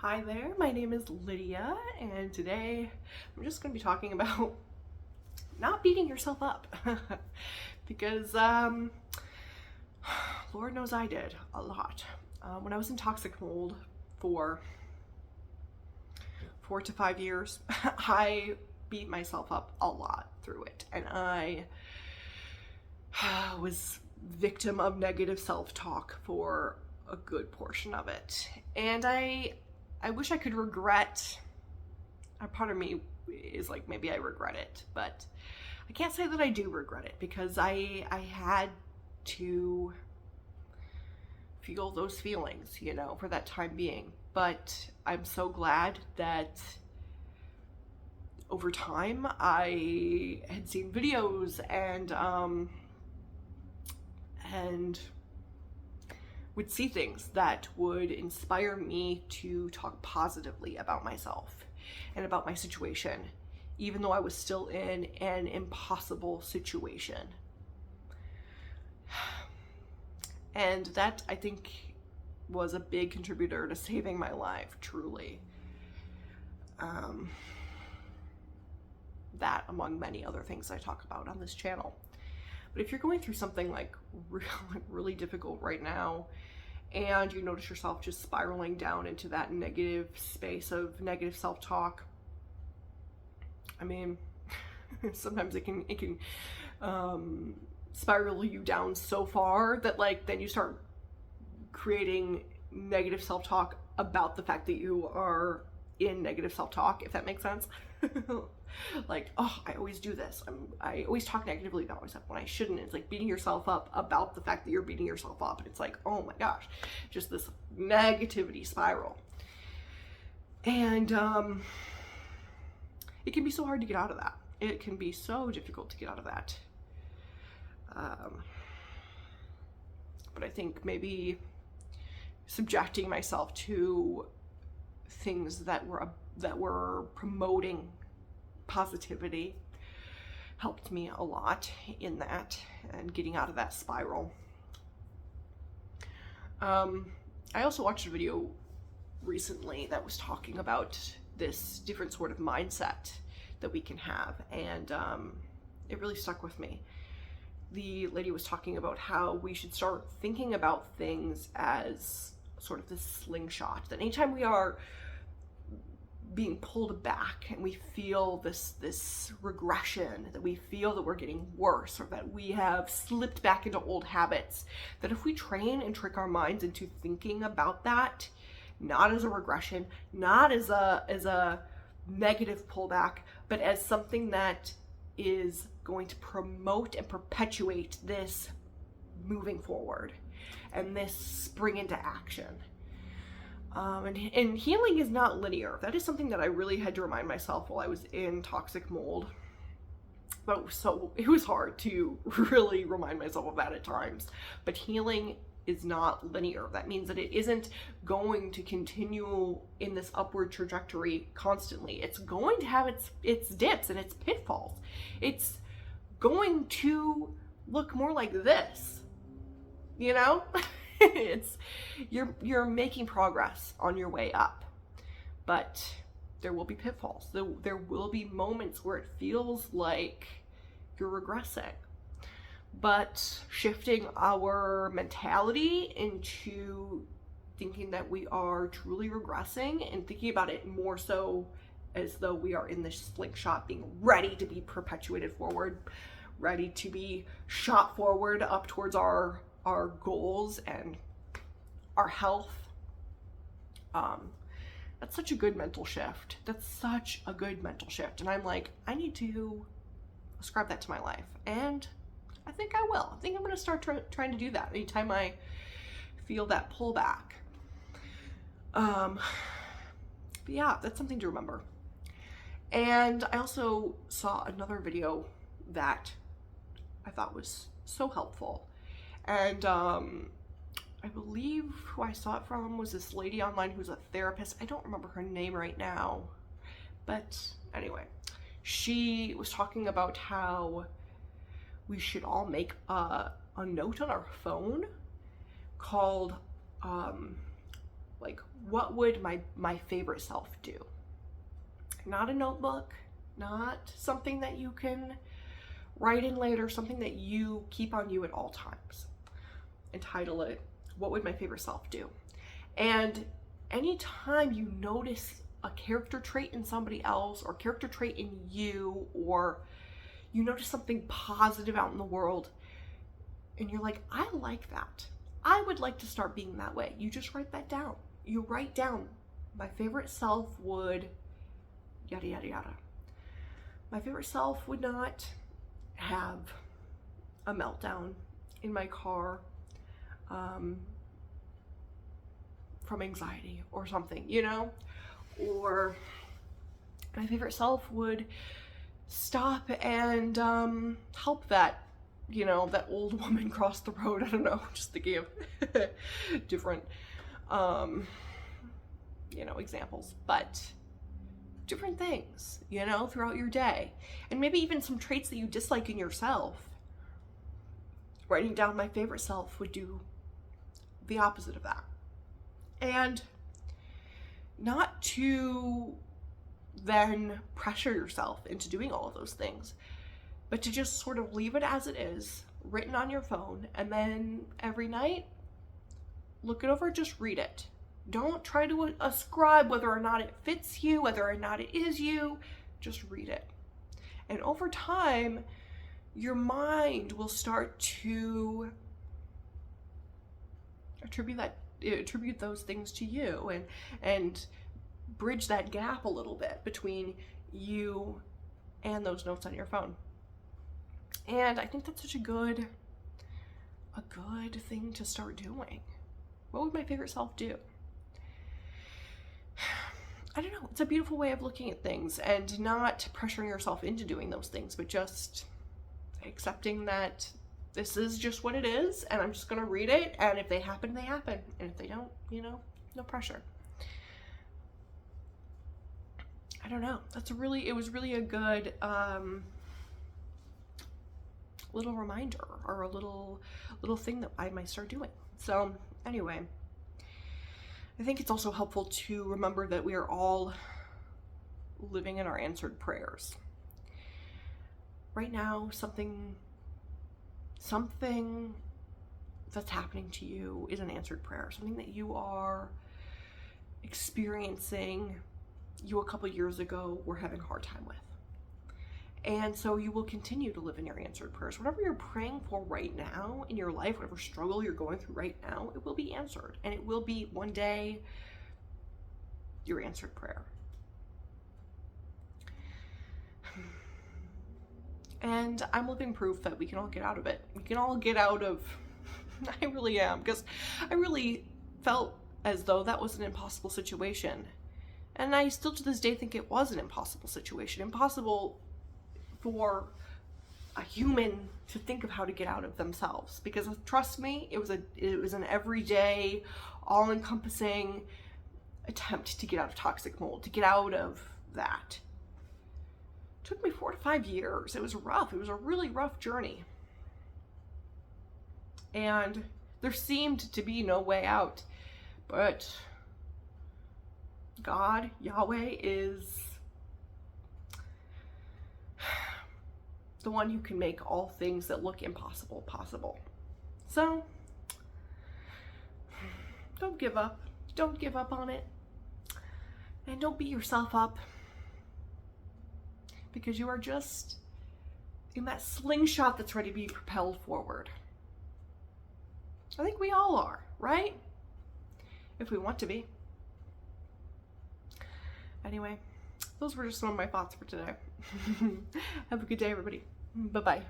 Hi there, my name is Lydia, and today I'm just going to be talking about not beating yourself up. Because, Lord knows I did a lot. When I was in toxic mold for 4 to 5 years, I beat myself up a lot through it, and I was victim of negative self-talk for a good portion of it. And I wish I could regret. A part of me is like, maybe I regret it, but I can't say that I do regret it because I had to feel those feelings, for that time being. But I'm so glad that over time I had seen videos and would see things that would inspire me to talk positively about myself and about my situation, even though I was still in an impossible situation. And that, I think, was a big contributor to saving my life, truly. That, among many other things I talk about on this channel. But if you're going through something like really difficult right now, and you notice yourself just spiraling down into that negative space of negative self-talk, I mean, sometimes it can spiral you down so far that then you start creating negative self-talk about the fact that you are in negative self-talk, if that makes sense. Like, oh, I always do this. I always talk negatively about myself when I shouldn't. It's like beating yourself up about the fact that you're beating yourself up. And it's like, oh my gosh, just this negativity spiral. And it can be so hard to get out of that. It can be so difficult to get out of that. But I think maybe subjecting myself to things that were promoting positivity helped me a lot in that and getting out of that spiral. I also watched a video recently that was talking about this different sort of mindset that we can have, and it really stuck with me. The lady was talking about how we should start thinking about things as sort of this slingshot, that anytime we are being pulled back and we feel this regression, that we feel that we're getting worse or that we have slipped back into old habits, that if we train and trick our minds into thinking about that not as a regression, not as a negative pullback, but as something that is going to promote and perpetuate this moving forward and this spring into action. And healing is not linear. That is something that I really had to remind myself while I was in toxic mold. But it was hard to really remind myself of that at times. But healing is not linear. That means that it isn't going to continue in this upward trajectory constantly. It's going to have its dips and its pitfalls. It's going to look more like this, It's you're making progress on your way up, but there will be pitfalls. There will be moments where it feels like you're regressing. But shifting our mentality into thinking that we are truly regressing and thinking about it more so as though we are in this slingshot, being ready to be perpetuated forward, ready to be shot forward up towards our goals and our health. That's such a good mental shift. And I'm like, I need to ascribe that to my life, and I think I will. I think I'm going to start trying to do that anytime I feel that pullback. But yeah, that's something to remember. And I also saw another video that I thought was so helpful. And I believe who I saw it from was this lady online who's a therapist. I don't remember her name right now. But anyway, she was talking about how we should all make a note on our phone called Like, what would my favorite self do? Not a notebook, not something that you can write in later, something that you keep on you at all times. And title it, what would my favorite self do? And anytime you notice a character trait in somebody else, or character trait in you, or you notice something positive out in the world, and you're like, I like that. I would like to start being that way. You just write that down. You write down, my favorite self would yada, yada, yada. My favorite self would not have a meltdown in my car from anxiety or something, you know? Or my favorite self would stop and help that, you know, that old woman cross the road. I don't know, just thinking of different, you know, examples, but different things, you know, throughout your day. And maybe even some traits that you dislike in yourself. Writing down my favorite self would do the opposite of that. And not to then pressure yourself into doing all of those things, but to just sort of leave it as it is, written on your phone, and then every night, look it over, just read it. Don't try to ascribe whether or not it fits you, whether or not it is you, just read it. And over time, your mind will start to attribute those things to you, and bridge that gap a little bit between you and those notes on your phone. And I think that's such a good thing to start doing. What would my favorite self do? I don't know. It's a beautiful way of looking at things, and not pressuring yourself into doing those things, but just accepting that this is just what it is, and I'm just going to read it, and if they happen, they happen. And if they don't, you know, no pressure. I don't know. It was really a good little reminder, or a little thing that I might start doing. So anyway, I think it's also helpful to remember that we are all living in our answered prayers. Right now, something that's happening to you is an answered prayer. Something that you are experiencing, you a couple years ago were having a hard time with. And so you will continue to live in your answered prayers. Whatever you're praying for right now in your life, whatever struggle you're going through right now, it will be answered. And it will be one day your answered prayer. And I'm living proof that we can all get out of it. We can all get out of, I really am, because I really felt as though that was an impossible situation. And I still to this day think it was an impossible situation. Impossible for a human to think of how to get out of themselves. Because trust me, it was an everyday, all-encompassing attempt to get out of toxic mold, to get out of that. It took me 4 to 5 years. It was rough. It was a really rough journey. And there seemed to be no way out. But God, Yahweh, is the one who can make all things that look impossible possible. So, don't give up. Don't give up on it. And don't beat yourself up, because you are just in that slingshot that's ready to be propelled forward. I think we all are, right? If we want to be. Anyway, those were just some of my thoughts for today. Have a good day, everybody. Bye-bye.